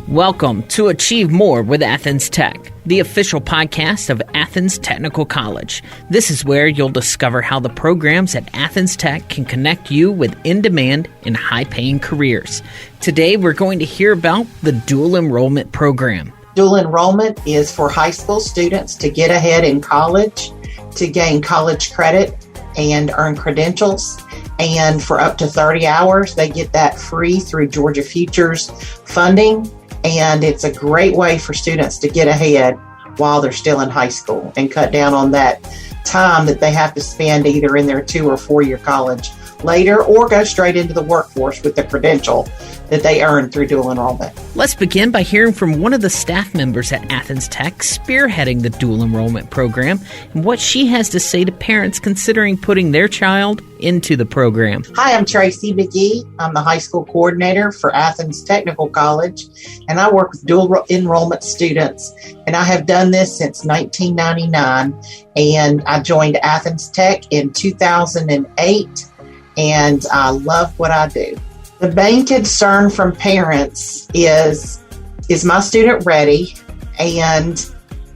Welcome to Achieve More with Athens Tech, the official podcast of Athens Technical College. This is where you'll discover how the programs at Athens Tech can connect you with in-demand and high-paying careers. Today, we're going to hear about the dual enrollment program. Dual enrollment is for high school students to get ahead in college, to gain college credit and earn credentials. And for up to 30 hours, they get that free through Georgia Futures funding. And it's a great way for students to get ahead while they're still in high school and cut down on that time that they have to spend either in their 2 or 4 year college later or go straight into the workforce with the credential that they earn through dual enrollment. Let's begin by hearing from one of the staff members at Athens Tech spearheading the dual enrollment program and what she has to say to parents considering putting their child into the program. Hi, I'm Tracy McGee. I'm the high school coordinator for Athens Technical College, and I work with dual enrollment students, and I have done this since 1999, and I joined Athens Tech in 2008, and I love what I do. The main concern from parents is my student ready? And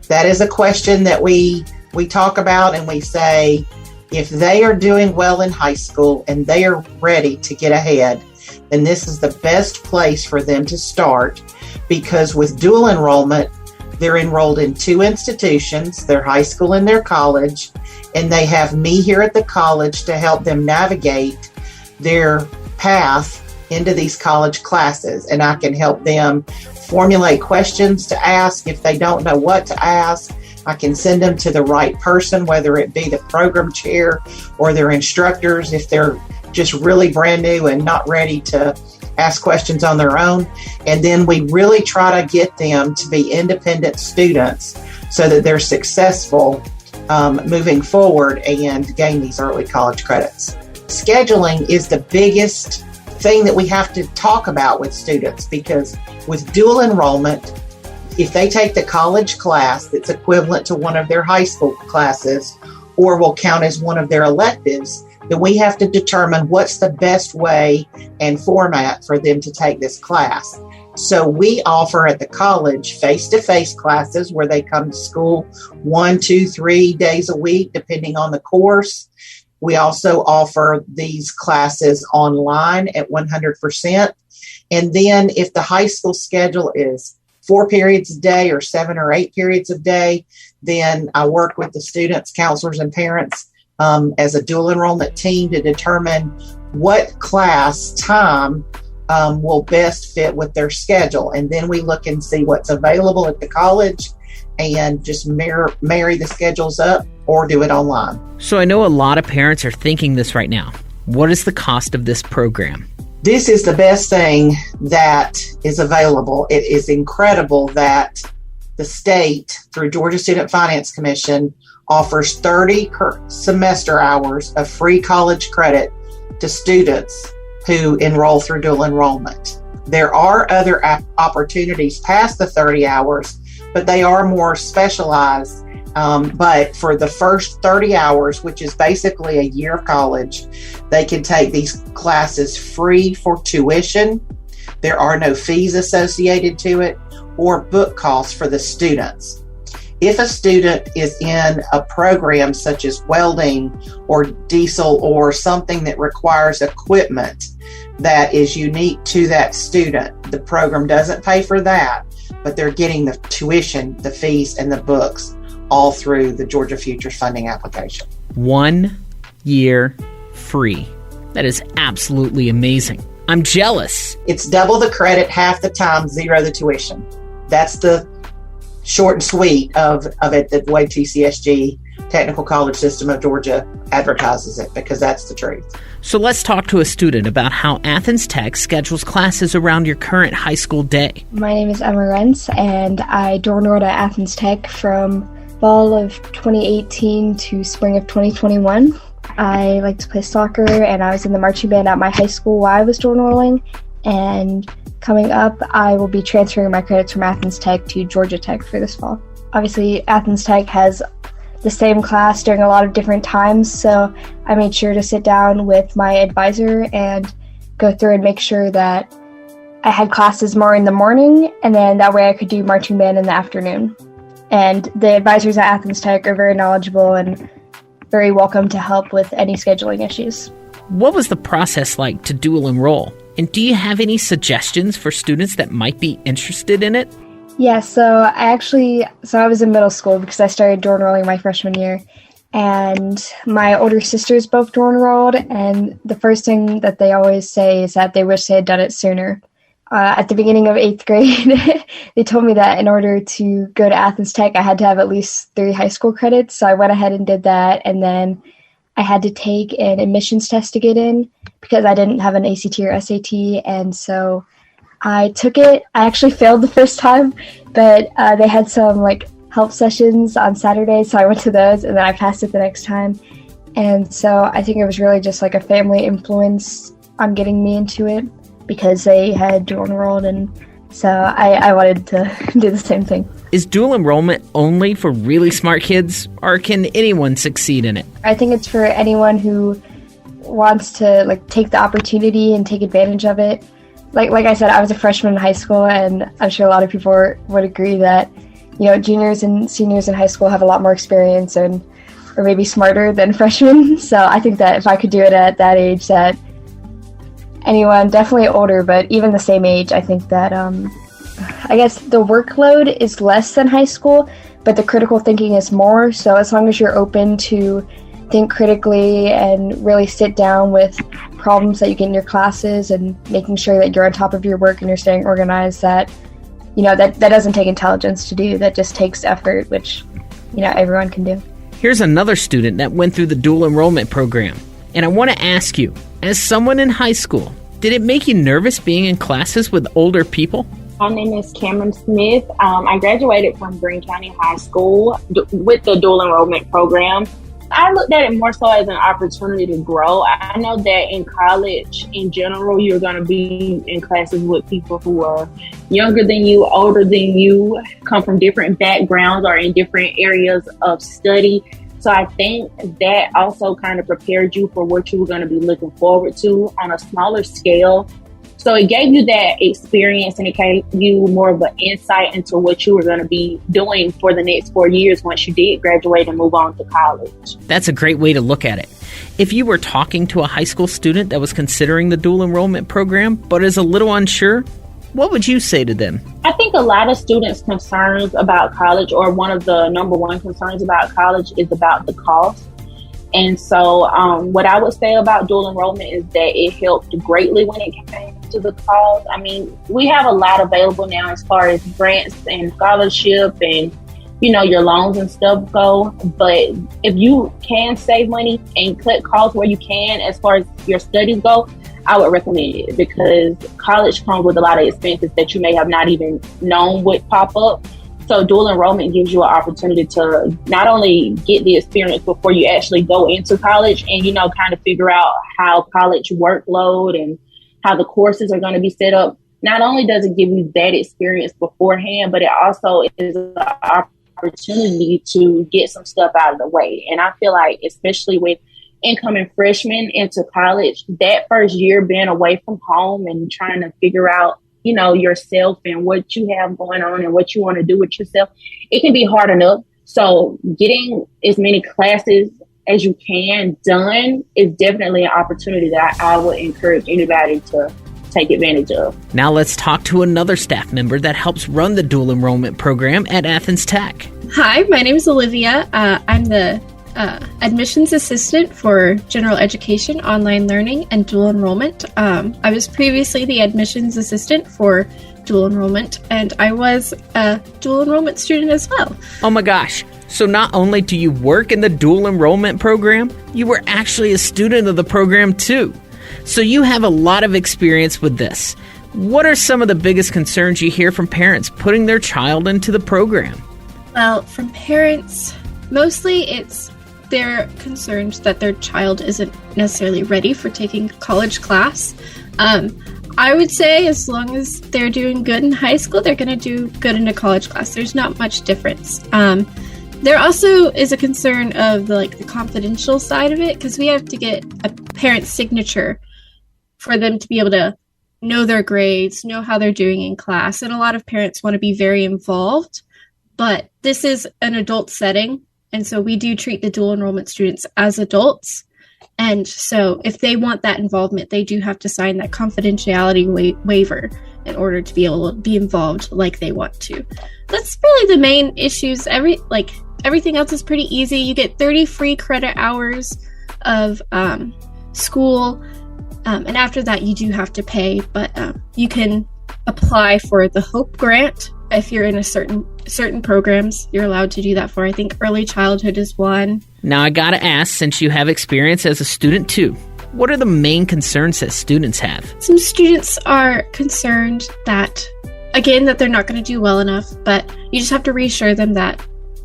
that is a question that we talk about, and we say, if they are doing well in high school and they are ready to get ahead, then this is the best place for them to start, because with dual enrollment, they're enrolled in 2 institutions, their high school and their college, and they have me here at the college to help them navigate their path into these college classes. And I can help them formulate questions to ask if they don't know what to ask. I can send them to the right person, whether it be the program chair or their instructors if they're just really brand new and not ready to ask questions on their own. And then we really try to get them to be independent students so that they're successful moving forward and gain these early college credits. Scheduling is the biggest thing that we have to talk about with students, because with dual enrollment, if they take the college class that's equivalent to one of their high school classes or will count as one of their electives, then we have to determine what's the best way and format for them to take this class. So we offer at the college face-to-face classes where they come to school 1, 2, 3 days a week, depending on the course. We also offer these classes online at 100%. And then if the high school schedule is 4 periods a day or 7 or 8 periods a day, then I work with the students, counselors, and parents as a dual enrollment team to determine what class time will best fit with their schedule. And then we look and see what's available at the college and just marry the schedules up or do it online. So I know a lot of parents are thinking this right now. What is the cost of this program? This is the best thing that is available. It is incredible that the state, through Georgia Student Finance Commission, offers 30 semester hours of free college credit to students who enroll through dual enrollment. There are other opportunities past the 30 hours, but they are more specialized. But for the first 30 hours, which is basically a year of college, they can take these classes free for tuition. There are no fees associated to it or book costs for the students. If a student is in a program such as welding or diesel or something that requires equipment that is unique to that student, the program doesn't pay for that, but they're getting the tuition, the fees, and the books all through the Georgia Futures funding application. 1 year free. That is absolutely amazing. I'm jealous. It's double the credit, half the time, 0 the tuition. That's the short and sweet of it, the way TCSG, Technical College System of Georgia, advertises it, because that's the truth. So let's talk to a student about how Athens Tech schedules classes around your current high school day. My name is Emma Rentz, and I dual enrolled at Athens Tech from fall of 2018 to spring of 2021. I like to play soccer, and I was in the marching band at my high school while I was dual enrolling. And coming up, I will be transferring my credits from Athens Tech to Georgia Tech for this fall. Obviously, Athens Tech has the same class during a lot of different times, so I made sure to sit down with my advisor and go through and make sure that I had classes more in the morning, and then that way I could do marching band in the afternoon. And the advisors at Athens Tech are very knowledgeable and very welcome to help with any scheduling issues. What was the process like to dual enroll? And do you have any suggestions for students that might be interested in it? Yeah, so I was in middle school because I started dual enrolling my freshman year. And my older sisters both dual enrolled, and the first thing that they always say is that they wish they had done it sooner. At the beginning of 8th grade, they told me that in order to go to Athens Tech, I had to have at least 3 high school credits. So I went ahead and did that. And then I had to take an admissions test to get in because I didn't have an ACT or SAT. And so I took it. I actually failed the first time, but they had some help sessions on Saturday. So I went to those and then I passed it the next time. And so I think it was really just a family influence on getting me into it, because they had dual enrolled, and so I wanted to do the same thing. Is dual enrollment only for really smart kids, or can anyone succeed in it? I think it's for anyone who wants to take the opportunity and take advantage of it. Like I said, I was a freshman in high school, and I'm sure a lot of people would agree that juniors and seniors in high school have a lot more experience or maybe smarter than freshmen. So I think that if I could do it at that age, that anyone, definitely older, but even the same age, I think that I guess the workload is less than high school, but the critical thinking is more. So as long as you're open to think critically and really sit down with problems that you get in your classes and making sure that you're on top of your work and you're staying organized, that that doesn't take intelligence to do. That just takes effort, which everyone can do. Here's another student that went through the dual enrollment program. And I want to ask you, as someone in high school, did it make you nervous being in classes with older people? My name is Cameron Smith. I graduated from Greene County High School with the dual enrollment program. I looked at it more so as an opportunity to grow. I know that in college, in general, you're going to be in classes with people who are younger than you, older than you, come from different backgrounds or in different areas of study. So I think that also kind of prepared you for what you were going to be looking forward to on a smaller scale. So it gave you that experience, and it gave you more of an insight into what you were going to be doing for the next 4 years once you did graduate and move on to college. That's a great way to look at it. If you were talking to a high school student that was considering the dual enrollment program but is a little unsure, what would you say to them? I think a lot of students' concerns about college, or one of the number one concerns about college, is about the cost. And so what I would say about dual enrollment is that it helped greatly when it came to the cost. I mean, we have a lot available now as far as grants and scholarship and, your loans and stuff go. But if you can save money and cut costs where you can as far as your studies go, I would recommend it, because college comes with a lot of expenses that you may have not even known would pop up. So dual enrollment gives you an opportunity to not only get the experience before you actually go into college and, kind of figure out how college workload and how the courses are going to be set up. Not only does it give you that experience beforehand, but it also is an opportunity to get some stuff out of the way. And I feel like, especially with incoming freshmen into college, that first year being away from home and trying to figure out, yourself and what you have going on and what you want to do with yourself, it can be hard enough. So getting as many classes as you can done is definitely an opportunity that I would encourage anybody to take advantage of. Now let's talk to another staff member that helps run the dual enrollment program at Athens Tech. Hi, my name is Olivia. I'm the admissions assistant for general education, online learning, and dual enrollment. I was previously the admissions assistant for dual enrollment, and I was a dual enrollment student as well. Oh my gosh. So not only do you work in the dual enrollment program, you were actually a student of the program too. So you have a lot of experience with this. What are some of the biggest concerns you hear from parents putting their child into the program? Well, from parents, mostly they're concerned that their child isn't necessarily ready for taking a college class. I would say as long as they're doing good in high school, they're going to do good in a college class. There's not much difference. There also is a concern of the confidential side of it, because we have to get a parent's signature for them to be able to know their grades, know how they're doing in class. And a lot of parents want to be very involved, but this is an adult setting. And so we do treat the dual enrollment students as adults. And so if they want that involvement, they do have to sign that confidentiality waiver in order to be able to be involved like they want to. That's really the main issues. Everything else is pretty easy. You get 30 free credit hours of school. And after that, you do have to pay, but you can apply for the HOPE grant. If you're in a certain programs, you're allowed to do that for. I think early childhood is one. Now, I gotta ask, since you have experience as a student too, what are the main concerns that students have? Some students are concerned that they're not going to do well enough, but you just have to reassure them that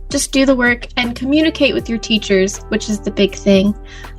just do the work and communicate with your teachers, which is the big thing.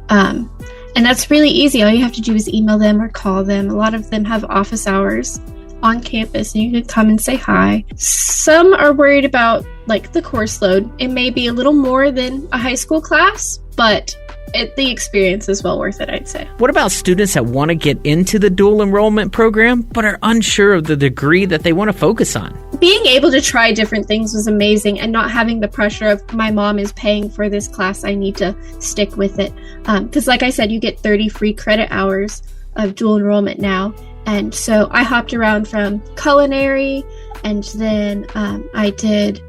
And that's really easy. All you have to do is email them or call them. A lot of them have office hours on campus, and you can come and say hi. Some are worried about the course load. It may be a little more than a high school class, but the experience is well worth it, I'd say. What about students that want to get into the dual enrollment program but are unsure of the degree that they want to focus on? Being able to try different things was amazing, and not having the pressure of my mom is paying for this class, I need to stick with it. Because like I said, you get 30 free credit hours of dual enrollment now. And so I hopped around from culinary, and then I did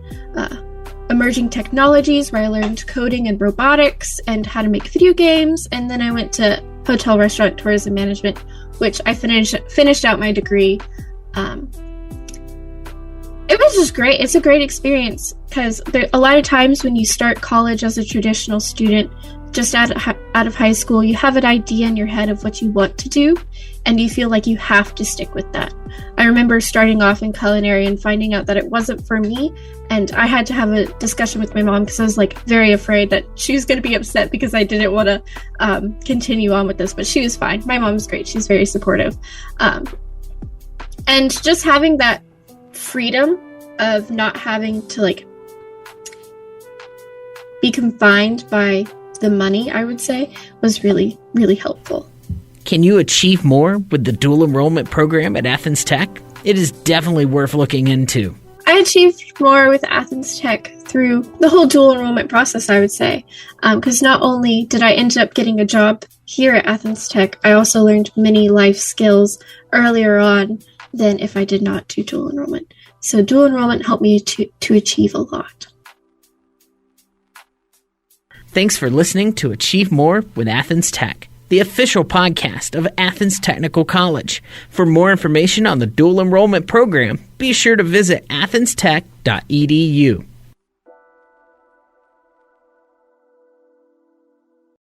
emerging technologies, where I learned coding and robotics and how to make video games. And then I went to hotel, restaurant, tourism management, which I finished out my degree. It was just great. It's a great experience, because a lot of times when you start college as a traditional student, just out of high school, you have an idea in your head of what you want to do, and you feel like you have to stick with that. I remember starting off in culinary and finding out that it wasn't for me, and I had to have a discussion with my mom, because I was very afraid that she was going to be upset because I didn't want to continue on with this, but she was fine. My mom's great. She's very supportive. And just having that freedom of not having to be confined by the money, I would say, was really, really helpful. Can you achieve more with the dual enrollment program at Athens Tech? It is definitely worth looking into. I achieved more with Athens Tech through the whole dual enrollment process, I would say, because not only did I end up getting a job here at Athens Tech, I also learned many life skills earlier on than if I did not do dual enrollment. So dual enrollment helped me to achieve a lot. Thanks for listening to Achieve More with Athens Tech, the official podcast of Athens Technical College. For more information on the dual enrollment program, be sure to visit athenstech.edu.